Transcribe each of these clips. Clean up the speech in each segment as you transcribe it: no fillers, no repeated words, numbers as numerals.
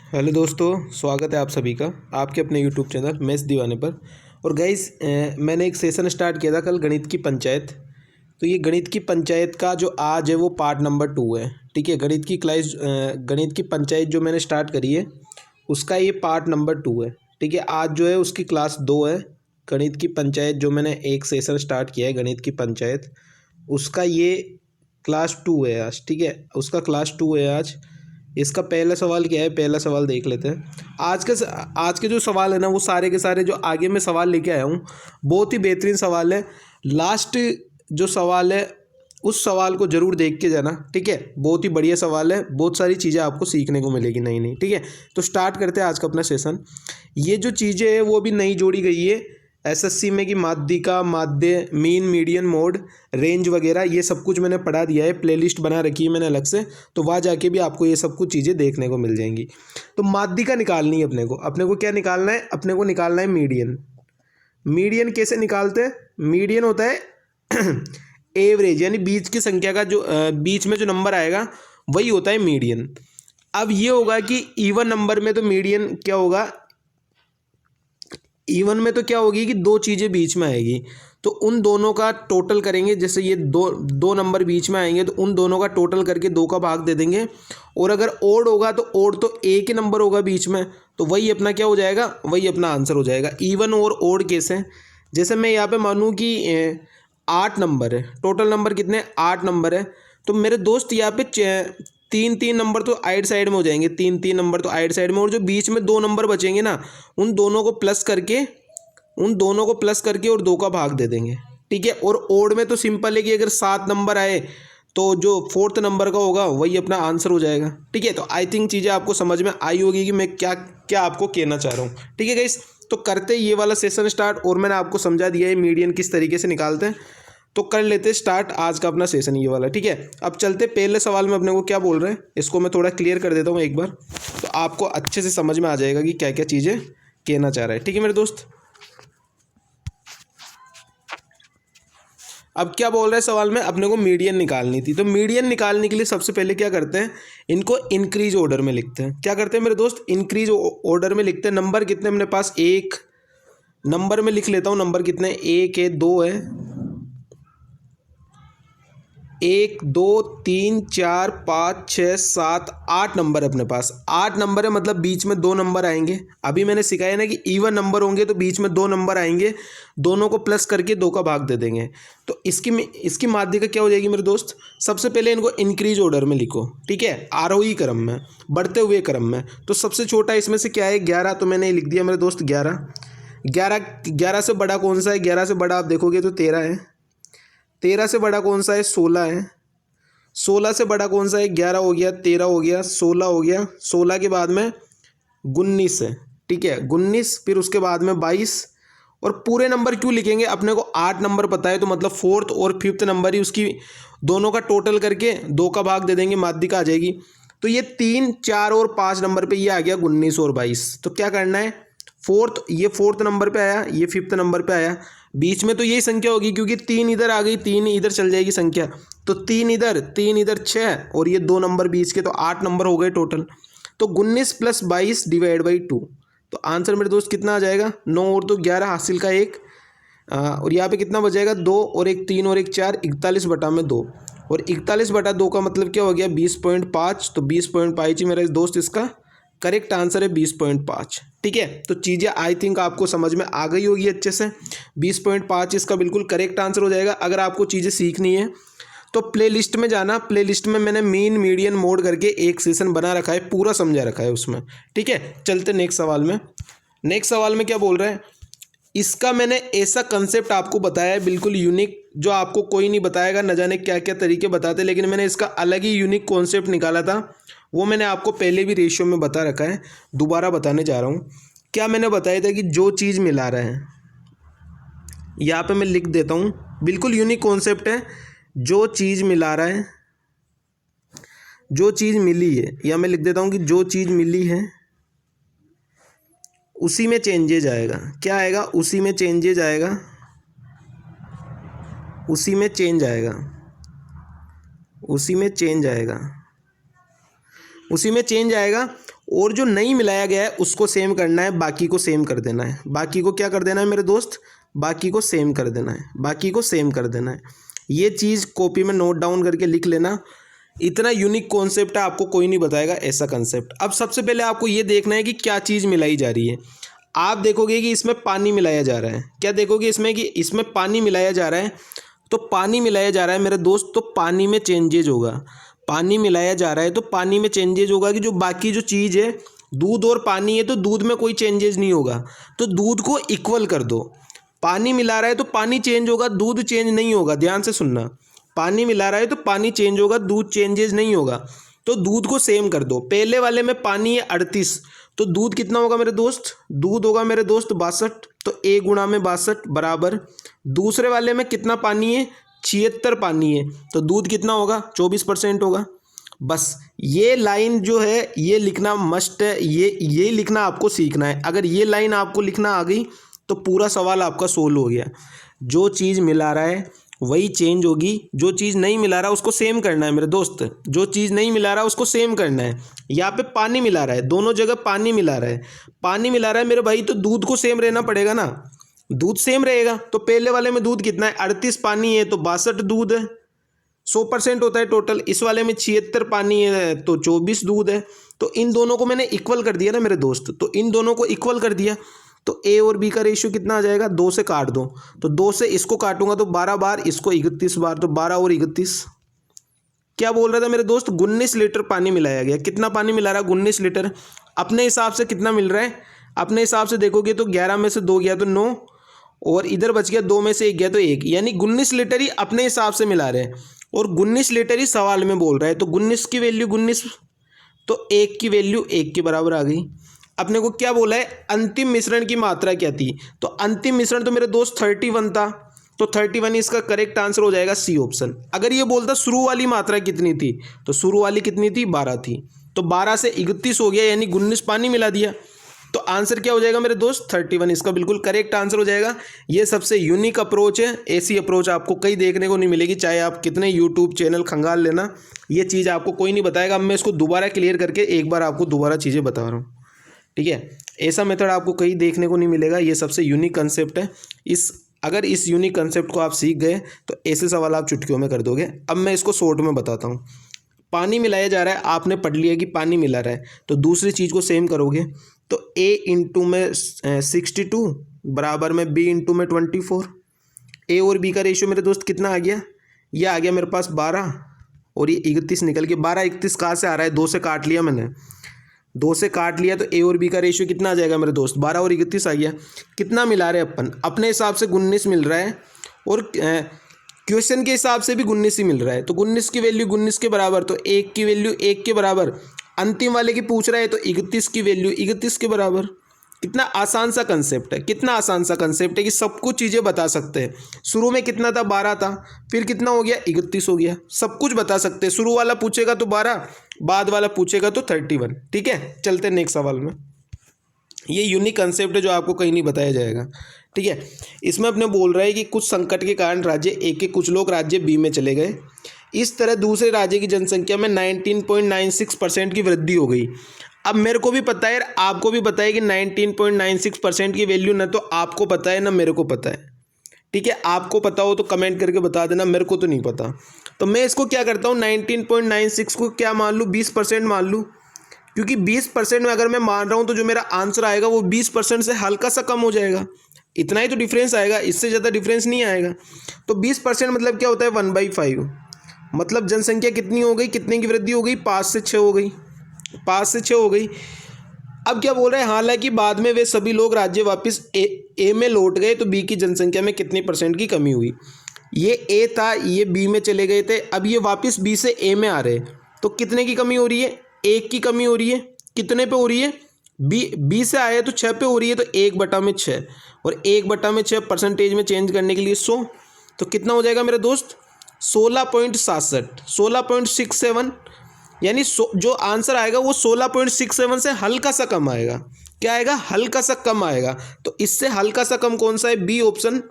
Hello दोस्तों, स्वागत है आप सभी का आपके अपने यूट्यूब चैनल मैथ्स दीवाने पर। और गाइस, मैंने एक सेशन स्टार्ट किया था कल, गणित की पंचायत। तो ये गणित की पंचायत का जो आज है वो पार्ट नंबर 2 है। ठीक है, गणित की पंचायत जो मैंने स्टार्ट करी है उसका ये पार्ट नंबर 2 है। ठीक है, आज जो है उसकी क्लास 2 है। गणित की पंचायत जो मैंने एक सेशन स्टार्ट किया है गणित की पंचायत, उसका ये क्लास 2 है आज। ठीक है, उसका क्लास 2 है आज। इसका पहला सवाल क्या है, पहला सवाल देख लेते हैं। आज के जो सवाल है ना, वो सारे के सारे जो आगे मैं सवाल लेके आया हूँ बहुत ही बेहतरीन सवाल है। लास्ट जो सवाल है उस सवाल को ज़रूर देख के जाना। ठीक है, बहुत ही बढ़िया सवाल है, बहुत सारी चीज़ें आपको सीखने को मिलेगी नई नई। ठीक है, तो स्टार्ट करते हैं आज का अपना सेशन। ये जो चीज़ें हैं वो भी नई जोड़ी गई है एसएससी में, कि माध्यिका, माध्य, मीन, मीडियन, मोड, रेंज वगैरह ये सब कुछ मैंने पढ़ा दिया है, प्लेलिस्ट बना रखी है मैंने अलग से। तो वहाँ जाके भी आपको ये सब कुछ चीज़ें देखने को मिल जाएंगी। तो माध्यिका निकालनी है अपने को क्या निकालना है, अपने को निकालना है मीडियन। मीडियन कैसे निकालते हैं? मीडियन होता है एवरेज, यानी बीच की संख्या का जो बीच में जो नंबर आएगा वही होता है मीडियन। अब ये होगा कि इवन नंबर में तो मीडियन क्या होगा, इवन में तो क्या होगी कि दो चीज़ें बीच में आएगी, तो उन दोनों का टोटल करेंगे। जैसे ये दो दो नंबर बीच में आएंगे तो उन दोनों का टोटल करके 2 का भाग दे देंगे। और अगर ओड होगा तो ओड तो एक ही नंबर होगा बीच में, तो वही अपना क्या हो जाएगा, वही अपना आंसर हो जाएगा। इवन और ओड कैसे? जैसे मैं यहाँ पे मानूँ कि 8 नंबर है, टोटल नंबर कितने, 8 नंबर है। तो मेरे दोस्त यहाँ पे 3 नंबर तो आइड साइड में हो जाएंगे, 3 नंबर तो आइड साइड में, और जो बीच में 2 नंबर बचेंगे ना, उन दोनों को प्लस करके और 2 का भाग दे देंगे। ठीक है, और ओड में तो सिंपल है कि अगर 7 नंबर आए तो जो 4th नंबर का होगा वही अपना आंसर हो जाएगा। ठीक है, तो आई थिंक चीज़ें आपको समझ में आई होगी कि मैं क्या क्या आपको कहना चाह रहा हूँ। ठीक है गाइस, तो करते ये वाला सेशन स्टार्ट, और मैंने आपको समझा दिया है मीडियन किस तरीके से निकालते हैं। तो कर लेते स्टार्ट आज का अपना सेशन ये वाला। ठीक है, अब चलते पहले सवाल में अपने को क्या बोल रहे हैं, इसको मैं थोड़ा क्लियर कर देता हूँ एक बार, तो आपको अच्छे से समझ में आ जाएगा कि क्या क्या चीज़ें कहना चाह रहा है। ठीक है मेरे दोस्त, अब क्या बोल रहा है सवाल में, अपने को मीडियन निकालनी थी। तो मीडियन निकालने के लिए सबसे पहले क्या करते हैं, इनको इंक्रीज ऑर्डर में लिखते हैं। क्या करते हैं मेरे दोस्त, इंक्रीज ऑर्डर में लिखते हैं। नंबर कितने अपने पास, एक नंबर में लिख लेता हूँ, नंबर कितने, 1 है, 2 है, 1 2 3 4 5 6 7 8 नंबर है अपने पास। 8 नंबर है, मतलब बीच में 2 नंबर आएंगे। अभी मैंने सिखाया ना कि इवन नंबर होंगे तो बीच में 2 नंबर आएंगे, दोनों को प्लस करके 2 का भाग दे देंगे। तो इसकी माध्यिका क्या हो जाएगी मेरे दोस्त, सबसे पहले इनको इंक्रीज ऑर्डर में लिखो। ठीक है, आरोही क्रम में, बढ़ते हुए क्रम में। तो सबसे छोटा इसमें से क्या है, 11, तो मैंने लिख दिया मेरे दोस्त 11। 11 से बड़ा कौन सा है, 11 से बड़ा आप देखोगे तो 13 है। 13 से बड़ा कौन सा है, 16 है। 16 से बड़ा कौन सा है, 11 हो गया, 13 हो गया, 16 हो गया। 16 के बाद में 19 है। ठीक है, 19, फिर उसके बाद में 22। और पूरे नंबर क्यों लिखेंगे, अपने को 8 नंबर पता है, तो मतलब 4th और 5th नंबर ही उसकी दोनों का टोटल करके 2 का भाग दे देंगे, माध्यिका आ जाएगी। तो ये 3 4 और 5 नंबर पे ये आ गया 19 और 22। तो क्या करना है, ये 4th नंबर पे आया, ये 5th नंबर पे आया, बीच में तो यही संख्या होगी, क्योंकि 3 इधर आ गई, 3 इधर चल जाएगी संख्या। तो 3 इधर, 3 इधर, 6, और ये 2 नंबर बीच के, तो 8 नंबर हो गए टोटल। तो 19 + 22 डिवाइड बाई 2, तो आंसर मेरे दोस्त कितना आ जाएगा, 9 और 2 11, हासिल का 1, और यहाँ पे कितना बचेगा, 2 और 1 3 और 1 4, 41/2। और 41/2 का मतलब क्या हो गया, 20.5। तो 20.5 ही मेरा दोस्त इसका करेक्ट आंसर है, 20.5। ठीक है, तो चीज़ें आई थिंक आपको समझ में आ गई होगी अच्छे से। 20.5 इसका बिल्कुल करेक्ट आंसर हो जाएगा। अगर आपको चीज़ें सीखनी है तो प्ले लिस्ट में जाना, प्ले लिस्ट में मैंने मीन, मीडियन, मोड करके एक सेशन बना रखा है, पूरा समझा रखा है उसमें। ठीक है, चलते नेक्स्ट सवाल में। नेक्स्ट सवाल में क्या बोल रहे हैं, इसका मैंने ऐसा कंसेप्ट आपको बताया है बिल्कुल यूनिक, जो आपको कोई नहीं बताएगा, न जाने क्या क्या तरीके बताते, लेकिन मैंने इसका अलग ही यूनिक कॉन्सेप्ट निकाला था। वो मैंने आपको पहले भी रेशियो में बता रखा है, दोबारा बताने जा रहा हूँ। क्या मैंने बताया था कि जो चीज़ मिला रहा है, यहाँ पे मैं लिख देता हूँ, बिल्कुल यूनिक कॉन्सेप्ट है। जो चीज़ मिला रहा है, जो चीज़ मिली है, या मैं लिख देता हूँ कि जो चीज़ मिली है उसी में चेंजेज आएगा। क्या आएगा, उसी में चेंजेज आएगा, उसी में चेंज आएगा, उसी में चेंज आएगा, उसी में चेंज आएगा। और जो नहीं मिलाया गया है उसको सेम करना है, बाकी को सेम कर देना है। बाकी को क्या कर देना है मेरे दोस्त, बाकी को सेम कर देना है, बाकी को सेम कर देना है। ये चीज़ कॉपी में नोट डाउन करके लिख लेना। इतना यूनिक कॉन्सेप्ट है, आपको कोई नहीं बताएगा ऐसा कंसेप्ट। अब सबसे पहले आपको ये देखना है कि क्या चीज़ मिलाई जा रही है। आप देखोगे कि इसमें पानी मिलाया जा रहा है। क्या देखोगे इसमें कि इसमें पानी मिलाया जा रहा है, तो पानी मिलाया जा रहा है मेरे दोस्त, तो पानी में चेंजेज होगा। पानी मिलाया जा रहा है तो पानी में चेंजेज होगा कि जो बाकी जो चीज़ है, दूध और पानी है तो दूध में कोई चेंजेज नहीं होगा, तो दूध को इक्वल कर दो। पानी मिला रहा है तो पानी चेंज होगा, दूध चेंज नहीं होगा। ध्यान से सुनना, पानी मिला रहा है तो पानी चेंज होगा, दूध चेंजेज नहीं होगा, तो दूध को सेम कर दो। पहले वाले में पानी है 38, तो दूध कितना होगा मेरे दोस्त, दूध होगा मेरे दोस्त 62, तो 1 गुणा में 62 बराबर। दूसरे वाले में कितना पानी है, 76 पानी है, तो दूध कितना होगा, 24% होगा। बस ये लाइन जो है ये लिखना मस्ट है, ये लिखना आपको सीखना है। अगर ये लाइन आपको लिखना आ गई तो पूरा सवाल आपका सोल्व हो गया। जो चीज़ मिला रहा है वही चेंज होगी, जो चीज़ नहीं मिला रहा उसको सेम करना है मेरे दोस्त। जो चीज़ नहीं मिला रहा उसको सेम करना है। यहाँ पे पानी मिला रहा है, दोनों जगह पानी मिला रहा है, पानी मिला रहा है मेरे भाई, तो दूध को सेम रहना पड़ेगा ना। दूध सेम रहेगा तो पहले वाले में दूध कितना है, 38 पानी है तो 62 दूध है, 100% होता है टोटल। इस वाले में 76 पानी है तो 24 दूध है। तो इन दोनों को मैंने इक्वल कर दिया ना मेरे दोस्त, तो इन दोनों को इक्वल कर दिया, तो ए और बी का रेशियो कितना आ जाएगा, 2 से काट दो, तो 2 से इसको काटूंगा तो 12 बार, इसको 31 बार, तो 12 और 31 क्या बोल रहा था मेरे दोस्त, 19 लीटर पानी मिलाया गया। कितना पानी मिला रहा है, 19 लीटर। अपने हिसाब से कितना मिल रहा है, अपने हिसाब से देखोगे तो 11 में से 2 गया तो 9, और इधर बच गया 2 में से 1 गया तो 1, यानी 19 लीटर ही अपने हिसाब से मिला रहे हैं, और 19 लीटर ही सवाल में बोल रहा है। तो 19 की वैल्यू 19, तो 1 की वैल्यू 1 के बराबर आ गई। अपने को क्या बोला है, अंतिम मिश्रण की मात्रा क्या थी, तो अंतिम मिश्रण तो मेरे दोस्त 31 था, तो 31 इसका करेक्ट आंसर हो जाएगा सी ऑप्शन। अगर ये बोलता शुरू वाली मात्रा कितनी थी, तो शुरू वाली कितनी थी, 12 थी, तो 12 से 31 हो गया, यानी 19 पानी मिला दिया, तो आंसर क्या हो जाएगा मेरे दोस्त, 31 इसका बिल्कुल करेक्ट आंसर हो जाएगा। ये सबसे यूनिक अप्रोच है, ऐसी अप्रोच आपको कहीं देखने को नहीं मिलेगी, चाहे आप कितने यूट्यूब चैनल खंगाल लेना, ये चीज़ आपको कोई नहीं बताएगा। अब मैं इसको दोबारा क्लियर करके एक बार आपको दोबारा चीज़ें बता रहा हूँ, ठीक है। ऐसा मेथड आपको कहीं देखने को नहीं मिलेगा, ये सबसे यूनिक कंसेप्ट है। अगर इस यूनिक कंसेप्ट को आप सीख गए तो ऐसे सवाल आप चुटकियों में कर दोगे। अब मैं इसको शॉर्ट में बताता हूँ। पानी मिलाया जा रहा है, आपने पढ़ लिया कि पानी मिला रहा है, तो दूसरी चीज़ को सेम करोगे, तो a इंटू में 62 बराबर में b इंटू में 24। a और b का रेशियो मेरे दोस्त कितना आ गया, ये आ गया मेरे पास 12, और ये 31 निकल के 12 31 कहाँ से आ रहा है, 2 से काट लिया मैंने, 2 से काट लिया, तो a और b का रेशियो कितना आ जाएगा मेरे दोस्त, 12 और 31 आ गया। कितना मिला रहे अपन, अपने हिसाब से 19 मिल रहा है, और क्वेश्चन के हिसाब से भी 19 ही मिल रहा है, तो 19 की वैल्यू 19 के बराबर, तो 1 की वैल्यू 1 के बराबर। अंतिम वाले की पूछ रहा है तो 31 की वैल्यू 31 के बराबर। कितना आसान सा कंसेप्ट है, कितना आसान सा कंसेप्ट है कि सब कुछ चीज़ें बता सकते हैं। शुरू में कितना था, 12 था, फिर कितना हो गया, 31 हो गया, सब कुछ बता सकते हैं। शुरू वाला पूछेगा तो 12, बाद वाला पूछेगा तो 31। ठीक है, चलते नेक्स्ट सवाल में। ये यूनिक कंसेप्ट है जो आपको कहीं नहीं बताया जाएगा, ठीक है। इसमें अपने बोल रहा है कि कुछ संकट के कारण राज्य ए के कुछ लोग राज्य बी में चले गए, इस तरह दूसरे राज्य की जनसंख्या में 19.96% की वृद्धि हो गई। अब मेरे को भी पता है, आपको भी पता है कि 19.96% की वैल्यू ना तो आपको पता है ना मेरे को पता है, ठीक है। आपको पता हो तो कमेंट करके बता देना, मेरे को तो नहीं पता। तो मैं इसको क्या करता हूँ, 19.96 को क्या मान लूँ, 20% मान लूँ, क्योंकि 20% में अगर मैं मान रहा हूँ तो जो मेरा आंसर आएगा वो 20% से हल्का सा कम हो जाएगा। इतना ही तो डिफरेंस आएगा, इससे ज़्यादा डिफरेंस नहीं आएगा। तो 20% मतलब क्या होता है, 1/5, मतलब जनसंख्या कितनी हो गई, कितने की वृद्धि हो गई, 5 से 6 हो गई, 5 से 6 हो गई। अब क्या बोल रहे हैं, हालांकि बाद में वे सभी लोग राज्य वापस ए में लौट गए, तो बी की जनसंख्या में कितने % की कमी हुई। ये ए था, ये बी में चले गए थे, अब ये वापस बी से ए में आ रहे हैं, तो कितने की कमी हो रही है, 1 की कमी हो रही है। कितने पे हो रही है, बी से आए तो 6 पे हो रही है, तो 1/6, और 1/6 परसेंटेज में चेंज करने के लिए 100, तो कितना हो जाएगा मेरे दोस्त, 16.67, 16.67, यानी जो आंसर आएगा वो 16.67 से हल्का सा कम आएगा। क्या आएगा, हल्का सा कम आएगा। तो इससे हल्का सा कम कौन सा है, बी ऑप्शन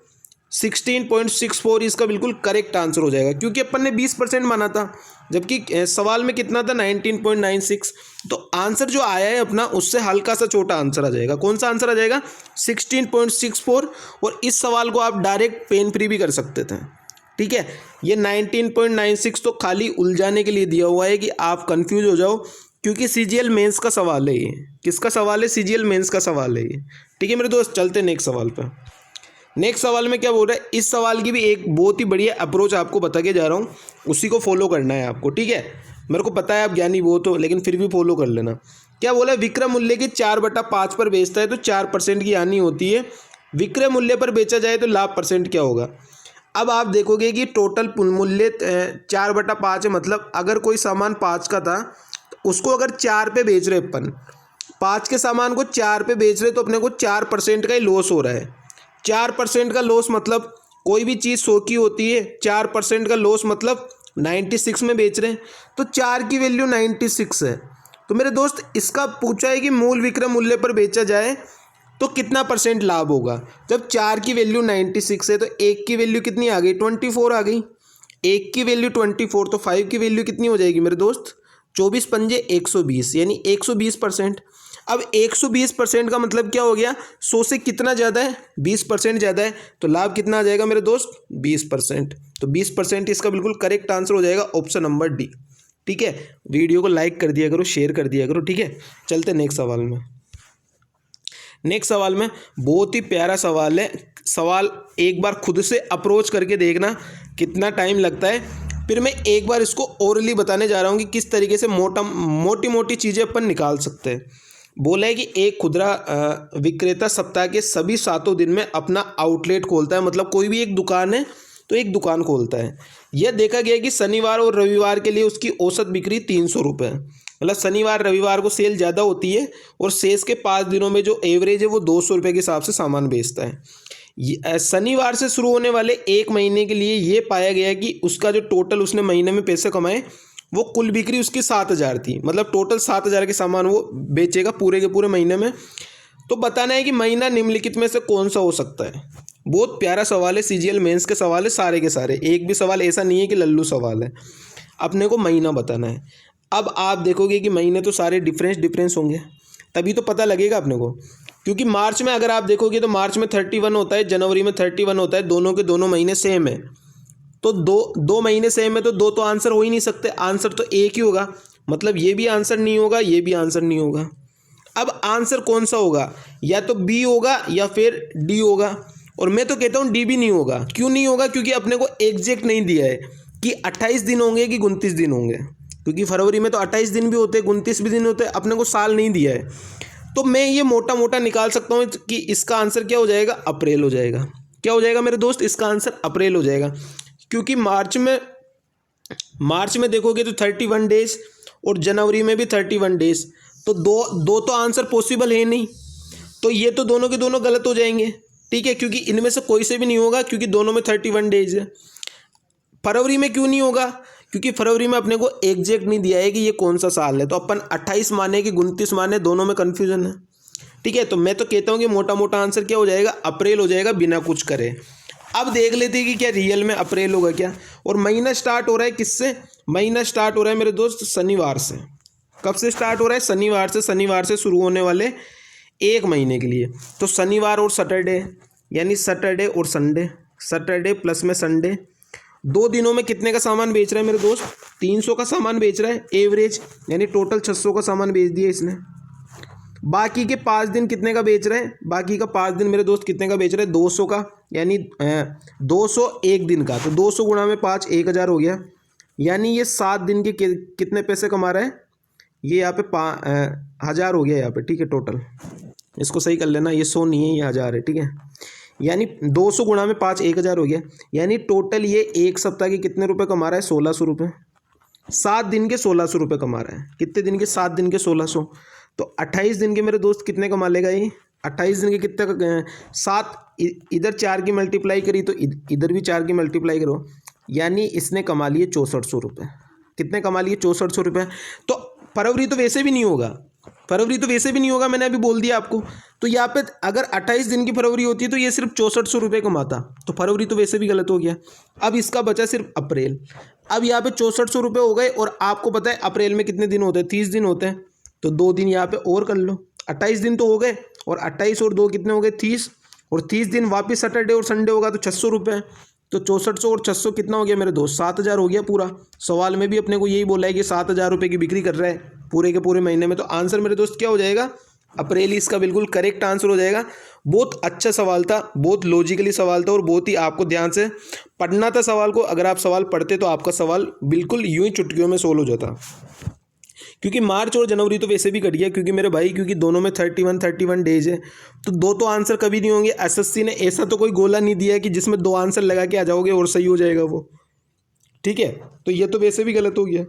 16.64 इसका बिल्कुल करेक्ट आंसर हो जाएगा, क्योंकि अपन ने 20% माना था, जबकि सवाल में कितना था 19.96। तो आंसर जो आया है अपना उससे हल्का सा छोटा आंसर आ जाएगा। कौन सा आंसर आ जाएगा? 16.64। और इस सवाल को आप डायरेक्ट पेन फ्री भी कर सकते थे, ठीक है। ये 19.96 तो खाली उलझाने के लिए दिया हुआ है कि आप कंफ्यूज हो जाओ, क्योंकि सीजीएल मेंस का सवाल है ये। किसका सवाल है? सीजीएल मेंस का सवाल है ये, ठीक है मेरे दोस्त। चलते नेक्स्ट सवाल पर। नेक्स्ट सवाल में क्या बोल रहा है? इस सवाल की भी एक बहुत ही बढ़िया अप्रोच आपको बता के जा रहा हूँ, उसी को फॉलो करना है आपको, ठीक है। मेरे को पता है आप ज्ञानी बहुत हो, लेकिन फिर भी फॉलो कर लेना। क्या बोला है? विक्रय मूल्य के 4/5 पर बेचता है तो 4% की हानि होती है। विक्रय मूल्य पर बेचा जाए तो लाभ परसेंट क्या होगा? अब आप देखोगे कि टोटल मूल्य 4/5 है, मतलब अगर कोई सामान 5 का था तो उसको अगर 4 पे बेच रहे अपन, 5 के सामान को 4 पे बेच रहे तो अपने को 4% का ही लॉस हो रहा है। 4% का लॉस मतलब कोई भी चीज़ 100 की होती है, 4% का लॉस मतलब 96 में बेच रहे हैं, तो 4 की वैल्यू 96 है। तो मेरे दोस्त इसका पूछा है कि मूल विक्रय मूल्य पर बेचा जाए तो कितना परसेंट लाभ होगा। जब 4 की वैल्यू 96 है तो 1 की वैल्यू कितनी आ गई? 24 आ गई। 1 की वैल्यू 24, तो 5 की वैल्यू कितनी हो जाएगी मेरे दोस्त? 24 पंजे 120, यानी 120%। अब 120% का मतलब क्या हो गया? 100 से कितना ज़्यादा है? 20% ज़्यादा है, तो लाभ कितना आ जाएगा मेरे दोस्त? 20%। तो 20% इसका बिल्कुल करेक्ट आंसर हो जाएगा ऑप्शन नंबर डी, ठीक है। वीडियो को लाइक कर दिया करो, शेयर कर दिया करो, ठीक है। चलते नेक्स्ट सवाल में। नेक्स्ट सवाल में बहुत ही प्यारा सवाल है। सवाल एक बार खुद से अप्रोच करके देखना कितना टाइम लगता है, फिर मैं एक बार इसको ओरली बताने जा रहा हूँ कि किस तरीके से मोटी मोटी चीज़ें अपन निकाल सकते हैं। बोला है कि एक खुदरा विक्रेता सप्ताह के सभी 7 दिन में अपना आउटलेट खोलता है, मतलब कोई भी एक दुकान है तो एक दुकान खोलता है। यह देखा गया कि शनिवार और रविवार के लिए उसकी औसत बिक्री 300 रुपये, मतलब शनिवार रविवार को सेल ज़्यादा होती है और शेष के 5 दिनों में जो एवरेज है वो 200 रुपये के हिसाब से सामान बेचता है। शनिवार से शुरू होने वाले एक महीने के लिए ये पाया गया कि उसका जो टोटल उसने महीने में पैसे कमाए वो कुल बिक्री उसकी 7,000 थी, मतलब टोटल 7,000 के सामान वो बेचेगा पूरे के पूरे महीने में। तो बताना है कि महीना निम्नलिखित में से कौन सा हो सकता है। बहुत प्यारा सवाल है, सीजीएल मेंस के सवाल है सारे के सारे, एक भी सवाल ऐसा नहीं है कि लल्लू सवाल है। अपने को महीना बताना है। अब आप देखोगे कि महीने तो सारे डिफरेंस होंगे, तभी तो पता लगेगा अपने को। क्योंकि मार्च में अगर आप देखोगे तो मार्च में 31 होता है, जनवरी में 31 होता है, दोनों के दोनों महीने सेम है। तो दो महीने सेम है तो दो तो आंसर हो ही नहीं सकते, आंसर तो एक ही होगा। मतलब ये भी आंसर नहीं होगा, ये भी आंसर नहीं होगा। अब आंसर कौन सा होगा? या तो बी होगा या फिर डी होगा, और मैं तो कहता हूँ डी भी नहीं होगा। क्यों नहीं होगा? क्योंकि अपने को एग्जैक्ट नहीं दिया है कि 28 दिन होंगे कि 29 दिन होंगे, क्योंकि फरवरी में तो 28 दिन भी होते हैं 29 भी दिन होते हैं, अपने को साल नहीं दिया है। तो मैं ये मोटा मोटा निकाल सकता हूँ कि इसका आंसर क्या हो जाएगा? अप्रैल हो जाएगा। क्या हो जाएगा मेरे दोस्त? इसका आंसर अप्रैल हो जाएगा, क्योंकि मार्च में देखोगे तो 31 डेज और जनवरी में भी 31 डेज, तो दो तो आंसर पॉसिबल है नहीं, तो ये तो दोनों के दोनों गलत हो जाएंगे, ठीक है। क्योंकि इनमें से कोई से भी नहीं होगा, क्योंकि दोनों में 31 डेज है। फरवरी में क्यों नहीं होगा? क्योंकि फरवरी में अपने को एग्जैक्ट नहीं दिया है कि ये कौन सा साल है, तो अपन 28 माने कि 29 माने, दोनों में कन्फ्यूजन है, ठीक है। तो मैं तो कहता हूँ कि मोटा मोटा आंसर क्या हो जाएगा? अप्रैल हो जाएगा, बिना कुछ करे। अब देख लेते हैं कि क्या रियल में अप्रैल होगा क्या। और महीना स्टार्ट हो रहा है किससे? महीना स्टार्ट हो रहा है मेरे दोस्त शनिवार से। कब से स्टार्ट हो रहा है? शनिवार से। शनिवार से शुरू होने वाले एक महीने के लिए, तो शनिवार और सैटरडे, यानी सैटरडे और संडे, सैटरडे प्लस में संडे, 2 दिनों में कितने का सामान बेच रहा है मेरे दोस्त? 300 का सामान बेच रहा है एवरेज, यानी टोटल 600 का सामान बेच दिया इसने। बाकी के 5 दिन कितने का बेच रहे हैं? बाकी का 5 दिन मेरे दोस्त कितने का बेच रहे हैं? 200 का, यानी 200 एक दिन का, तो 200 गुणा में 5 1000 हो गया, यानी ये 7 दिन के कितने पैसे कमा रहा है? ये यहाँ पे 1000 हो गया यहाँ पे, ठीक है। टोटल इसको सही कर लेना, ये 100 नहीं है, ये 1000 है, ठीक है। यानी 200 गुणा में 5 1000 हो गया, यानी टोटल ये एक सप्ताह के कितने रुपए कमा रहा है? 1600 रुपये। 7 दिन के 1600 रुपये कमा रहा है। कितने दिन के? 7 दिन के 1600। तो 28 दिन के मेरे दोस्त कितने कमा लेगा ये? 28 दिन के कितने? 7, इधर 4 की मल्टीप्लाई करी तो इधर भी 4 की मल्टीप्लाई करो, यानी इसने कमा लिए 6400 रुपये। कितने कमा लिए? 6400 रुपये। तो फरवरी तो वैसे भी नहीं होगा, फरवरी तो वैसे भी नहीं होगा, मैंने अभी बोल दिया आपको। तो यहाँ पे अगर 28 दिन की फरवरी होती है तो ये सिर्फ 6400 रुपये कमाता, तो फरवरी तो वैसे भी गलत हो गया। अब इसका बचा सिर्फ अप्रैल। अब यहाँ पे 6400 रुपये हो गए, और आपको पता है अप्रैल में कितने दिन होते हैं, 30 दिन होते हैं, तो 2 दिन यहाँ पे और कर लो। 28 दिन तो हो गए, और 28 और 2 कितने हो गए, 30, और 30 दिन वापस सैटरडे और संडे होगा तो 600 रुपये। तो 6400 और 600 कितना हो गया मेरे दोस्त, 7000 हो गया पूरा। सवाल में भी अपने को यही बोला है कि 7000 रुपये की बिक्री कर रहा है पूरे के पूरे महीने में। तो आंसर मेरे दोस्त क्या हो जाएगा, अप्रैल ही इसका बिल्कुल करेक्ट आंसर हो जाएगा। बहुत अच्छा सवाल था, बहुत लॉजिकली सवाल था, और बहुत ही आपको ध्यान से पढ़ना था सवाल को। अगर आप सवाल पढ़ते तो आपका सवाल बिल्कुल यूं ही चुटकियों में सोल्व हो जाता। क्योंकि मार्च और जनवरी तो वैसे भी कट गया, क्योंकि मेरे भाई क्योंकि दोनों में 31 डेज है, तो 2 तो आंसर कभी नहीं होंगे। एसएससी ने ऐसा तो कोई गोला नहीं दिया है कि जिसमें 2 आंसर लगा के आ जाओगे और सही हो जाएगा वो, ठीक है। तो ये तो वैसे भी गलत हो गया।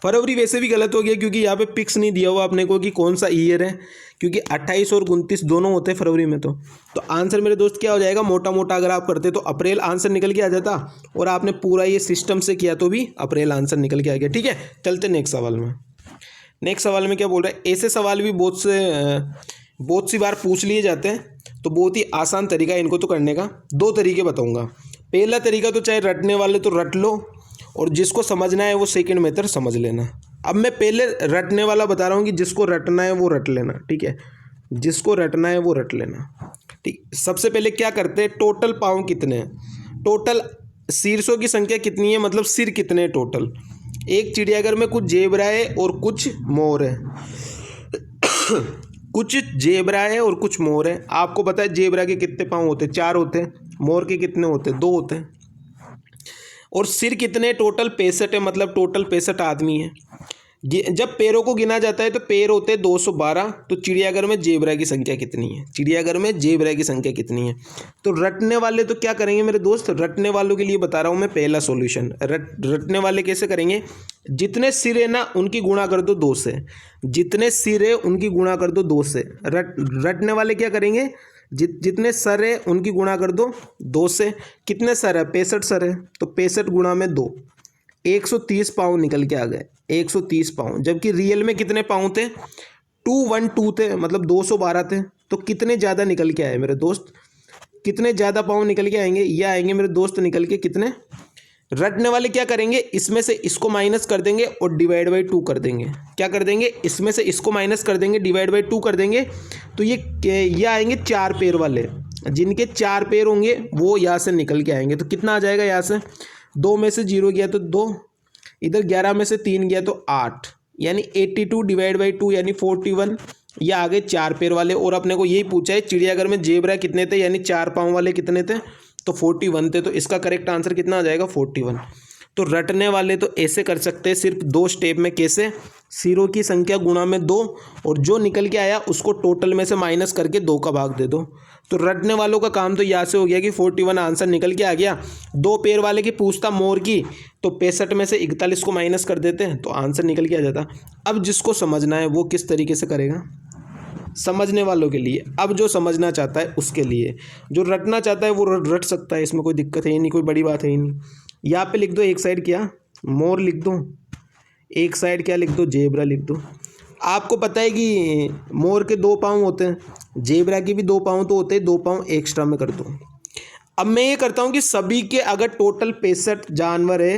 फरवरी वैसे भी गलत हो गया, क्योंकि यहाँ पे फिक्स नहीं दिया हुआ अपने को कि कौन सा ईयर है, क्योंकि 28 और 29 दोनों होते हैं फरवरी में। तो आंसर मेरे दोस्त क्या हो जाएगा, मोटा मोटा अगर आप करते तो अप्रैल आंसर निकल के आ जाता, और आपने पूरा ये सिस्टम से किया तो भी अप्रैल आंसर निकल के आ गया, ठीक है। चलते नेक्स्ट सवाल में। नेक्स्ट सवाल में क्या बोल रहा है, ऐसे सवाल भी बहुत सी बार पूछ लिए जाते हैं, तो बहुत ही आसान तरीका है इनको तो करने का। 2 तरीके बताऊँगा। पहला तरीका तो चाहे रटने वाले तो रट लो, और जिसको समझना है वो सेकंड मेथड समझ लेना। अब मैं पहले रटने वाला बता रहा हूँ कि जिसको रटना है वो रट लेना, ठीक है। जिसको रटना है वो रट लेना, ठीक। सबसे पहले क्या करते हैं, टोटल पाँव कितने हैं, टोटल शीर्षों की संख्या कितनी है, मतलब सिर कितने हैं टोटल। एक चिड़ियाघर में कुछ जेबरा है और कुछ मोर है। कुछ जेबरा है और कुछ मोर है। आपको पता है जेबरा के कितने पाँव होते हैं, 4 होते हैं। मोर के कितने होते हैं, 2 होते हैं। और सिर कितने, टोटल 65 है, मतलब टोटल 65 आदमी है। जब पैरों को गिना जाता है तो पैर होते हैं 212। तो चिड़ियाघर में जेबरा की संख्या कितनी है, चिड़ियाघर में जेबरा की संख्या कितनी है। तो रटने वाले तो क्या करेंगे मेरे दोस्त, रटने वालों के लिए बता रहा हूँ मैं पहला सॉल्यूशन। रटने वाले कैसे करेंगे, जितने सिर है ना उनकी गुणा कर दो 2 से, जितने सिर है उनकी गुणा कर दो 2 से। रटने वाले क्या करेंगे, जितने सर है उनकी गुणा कर दो 2 से। कितने सर है, 65 सर है, तो 65 गुणा में 2, 130 पाँव निकल के आ गए, 130 पाँव। जबकि रियल में कितने पाँव थे, 212 थे, मतलब 212 थे। तो कितने ज़्यादा निकल के आए मेरे दोस्त, कितने ज़्यादा पाँव निकल के आएंगे, ये आएंगे मेरे दोस्त निकल के कितने। रटने वाले क्या करेंगे, इसमें से इसको माइनस कर देंगे और डिवाइड बाई 2 कर देंगे। क्या कर देंगे, इसमें से इसको माइनस कर देंगे, डिवाइड बाई 2 कर देंगे। तो ये आएंगे 4 पैर वाले, जिनके 4 पैर होंगे वो यहाँ से निकल के आएंगे। तो कितना आ जाएगा, यहाँ से 2 में से 0 गया तो 2, इधर 11 में से 3 गया तो 8, यानी 82 डिवाइड बाई 2 यानी 41। ये आगे 4 पैर वाले। और अपने को यही पूछा है चिड़ियाघर में जेबरा कितने थे, यानी 4 पाँव वाले कितने थे, तो 41 थे। तो इसका करेक्ट आंसर कितना आ जाएगा, 41। तो रटने वाले तो ऐसे कर सकते हैं सिर्फ 2 स्टेप में। कैसे, सिरों की संख्या गुणा में 2, और जो निकल के आया उसको टोटल में से माइनस करके 2 का भाग दे दो। तो रटने वालों का काम तो यहाँ से हो गया कि 41 आंसर निकल के आ गया। 2 पैर वाले की पूछता मोर की, तो 65 में से 41 को माइनस कर देते हैं तो आंसर निकल के आ जाता। अब जिसको समझना है वो किस तरीके से करेगा, समझने वालों के लिए। अब जो समझना चाहता है उसके लिए, जो रटना चाहता है वो रट सकता है, इसमें कोई दिक्कत है ही नहीं, कोई बड़ी बात है ही नहीं। यहाँ पे लिख दो एक साइड क्या, मोर लिख दो, एक साइड क्या लिख दो, जेबरा लिख दो। आपको पता है कि मोर के 2 पाँव होते हैं, जेबरा के भी 2 पाँव तो होते हैं, 2 पाँव एक्स्ट्रा में कर दो। अब मैं ये करता हूँ कि सभी के अगर टोटल 65 जानवर है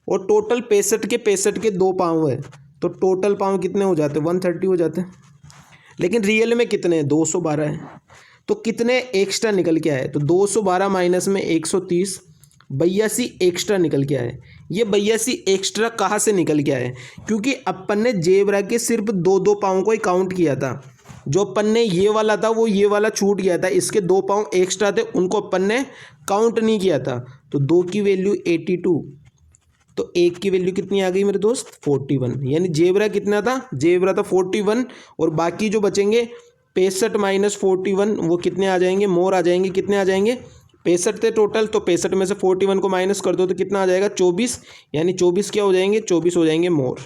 और टोटल 65 के 2 पाँव है, तो टोटल पाँव कितने हो जाते हैं, 130 हो जाते हैं। लेकिन रियल में कितने हैं, 212 है। तो कितने एक्स्ट्रा निकल के आए, तो 212 माइनस में 130, 82 एक्स्ट्रा निकल के आए। ये 82 एक्स्ट्रा कहाँ से निकल के आए, क्योंकि अपन ने जेबरा के सिर्फ 2 पाँव को ही काउंट किया था। जो अपन ने ये वाला था वो ये वाला छूट गया था, इसके 2 पाँव एक्स्ट्रा थे उनको अपन ने काउंट नहीं किया था। तो 2 की वैल्यू 82, तो 1 की वैल्यू कितनी आ गई मेरे दोस्त, 41। यानी जेबरा कितना था, जेबरा था 41, और बाकी जो बचेंगे 65 माइनस 41 वो कितने आ जाएंगे, मोर आ जाएंगे। कितने आ जाएंगे, 65 थे टोटल, तो 65 में से 41 को माइनस कर दो तो कितना आ जाएगा, 24। यानी 24 क्या हो जाएंगे, 24 हो जाएंगे मोर।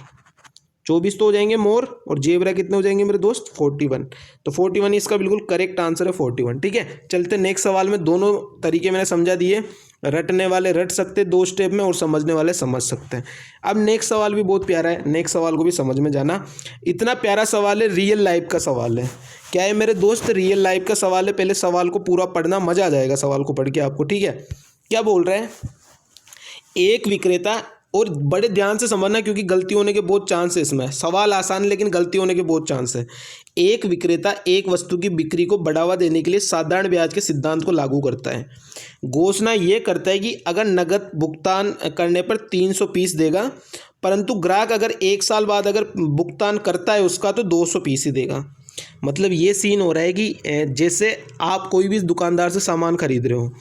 24 तो हो जाएंगे मोर, और जेबरा कितने हो जाएंगे मेरे दोस्त, 41। तो 41 इसका बिल्कुल करेक्ट आंसर है, 41। ठीक है, चलते नेक्स्ट सवाल में। दोनों तरीके मैंने समझा दिए, रटने वाले रट सकते 2 स्टेप में और समझने वाले समझ सकते हैं। अब नेक्स्ट सवाल भी बहुत प्यारा है, नेक्स्ट सवाल को भी समझ में जाना। इतना प्यारा सवाल है, रियल लाइफ का सवाल है। क्या है मेरे दोस्त, रियल लाइफ का सवाल है। पहले सवाल को पूरा पढ़ना, मज़ा आ जाएगा सवाल को पढ़ के आपको, ठीक है। क्या बोल रहे हैं, एक विक्रेता, और बड़े ध्यान से समझना क्योंकि गलती होने के बहुत चांस है इसमें। सवाल आसान है लेकिन गलती होने के बहुत चांस है। एक विक्रेता एक वस्तु की बिक्री को बढ़ावा देने के लिए साधारण ब्याज के सिद्धांत को लागू करता है। घोषणा ये करता है कि अगर नकद भुगतान करने पर 300 पीस देगा, परंतु ग्राहक अगर 1 साल बाद अगर भुगतान करता है उसका तो 200 पीस ही देगा। मतलब ये सीन हो रहा है कि जैसे आप कोई भी दुकानदार से सामान खरीद रहे हो,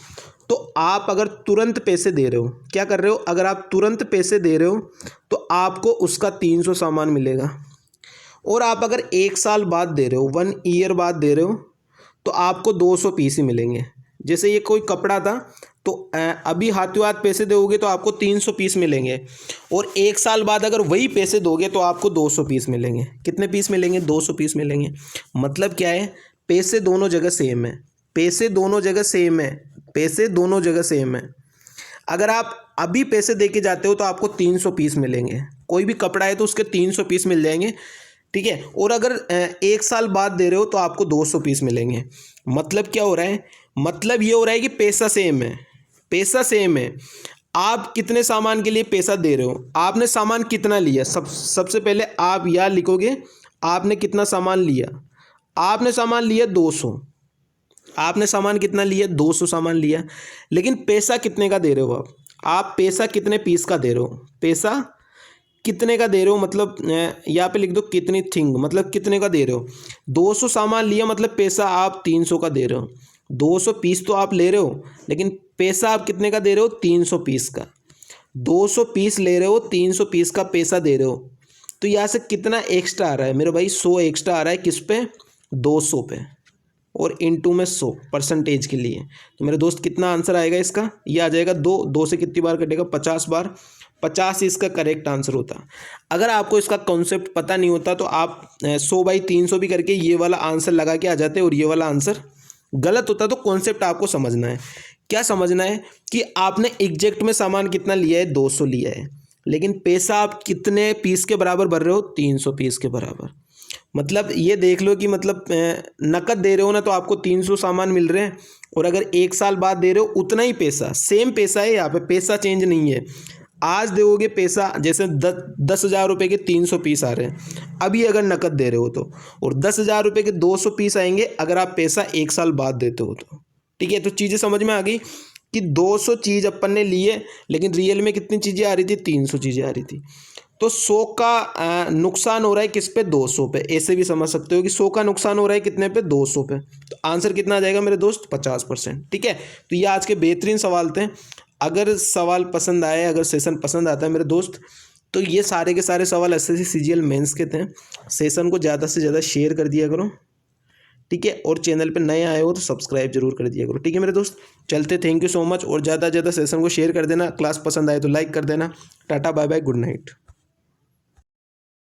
तो आप अगर तुरंत पैसे दे रहे हो, क्या कर रहे हो, अगर आप तुरंत पैसे दे रहे हो तो आपको उसका 300 सामान मिलेगा। और आप अगर 1 साल बाद दे रहे हो, 1 ईयर बाद दे रहे हो, तो आपको 200 पीस ही मिलेंगे। जैसे ये कोई कपड़ा था, तो अभी हाथों हाथ पैसे दोगे तो आपको 300 पीस मिलेंगे, और 1 साल बाद अगर वही पैसे दोगे तो आपको 200 पीस मिलेंगे। कितने पीस मिलेंगे, 200 पीस मिलेंगे। मतलब क्या है, पैसे दोनों जगह सेम है, पैसे दोनों जगह सेम है, पैसे दोनों जगह सेम है। अगर आप अभी पैसे दे के जाते हो तो आपको 300 पीस मिलेंगे। कोई भी कपड़ा है तो उसके 300 पीस मिल जाएंगे, ठीक है। और अगर 1 साल बाद दे रहे हो तो आपको 200 पीस मिलेंगे। मतलब क्या हो रहा है, मतलब ये हो रहा है कि पैसा सेम है, पैसा सेम है। आप कितने सामान के लिए पैसा दे रहे हो, आपने सामान कितना लिया, सबसे पहले आप यहाँ लिखोगे आपने कितना सामान लिया। आपने सामान लिया 200, आपने सामान कितना लिया, 200 सामान लिया। लेकिन पैसा कितने का दे रहे हो आप पैसा कितने पीस का दे रहे हो, पैसा कितने का दे रहे हो, मतलब यहाँ पे लिख दो कितनी थिंग, मतलब कितने का दे रहे हो। 200 सामान लिया मतलब पैसा आप 300 का दे रहे हो। 200 पीस तो आप ले रहे हो, लेकिन पैसा आप कितने का दे रहे हो, 300 पीस का। 200 पीस ले रहे हो, 300 पीस का पैसा दे रहे हो। तो यहाँ से कितना एक्स्ट्रा आ रहा है मेरे भाई, 100 एक्स्ट्रा आ रहा है। किस पे, 200 पे, और इनटू में 100 परसेंटेज के लिए। तो मेरे दोस्त कितना आंसर आएगा इसका, ये आ जाएगा 2 से कितनी बार कटेगा, 50 बार। 50 इसका करेक्ट आंसर होता। अगर आपको इसका कॉन्सेप्ट पता नहीं होता तो आप 100/300 भी करके ये वाला आंसर लगा के आ जाते और ये वाला आंसर गलत होता। तो कॉन्सेप्ट आपको समझना है। क्या समझना है कि आपने एग्जैक्ट में सामान कितना लिया है, 200 लिया है, लेकिन पैसा आप कितने पीस के बराबर भर रहे हो, 300 पीस के बराबर। मतलब ये देख लो कि मतलब नकद दे रहे हो ना तो आपको 300 सामान मिल रहे हैं, और अगर 1 साल बाद दे रहे हो उतना ही पैसा, सेम पैसा है, यहाँ पे पैसा चेंज नहीं है। आज दोगे पैसा, जैसे 10,000 रुपये के 300 पीस आ रहे हैं अभी अगर नकद दे रहे हो तो, और 10,000 रुपये के 200 पीस आएंगे अगर आप पैसा 1 साल बाद देते हो तो, ठीक है। तो चीज़ें समझ में आ गई कि 200 चीज़ अपन ने लिए, लेकिन रियल में कितनी चीज़ें आ रही थी, 300 चीज़ें आ रही थी। तो 100 का नुकसान हो रहा है किस पे, 200 पे। ऐसे भी समझ सकते हो कि 100 का नुकसान हो रहा है कितने पे, 200 पे। तो आंसर कितना आ जाएगा मेरे दोस्त, 50%, ठीक है। तो ये आज के बेहतरीन सवाल थे। अगर सवाल पसंद आए, अगर सेशन पसंद आता है मेरे दोस्त, तो ये सारे के सारे सवाल एसएससी सीजीएल मेंस के थे। सेशन को ज़्यादा से ज़्यादा शेयर कर दिया करो, ठीक है। और चैनल पे नए आए हो तो सब्सक्राइब जरूर कर दिया करो, ठीक है मेरे दोस्त। चलते, थैंक यू सो मच। और ज़्यादा से ज़्यादा सेशन को शेयर कर देना। क्लास पसंद आए तो लाइक कर देना। Tata, bye bye, good night.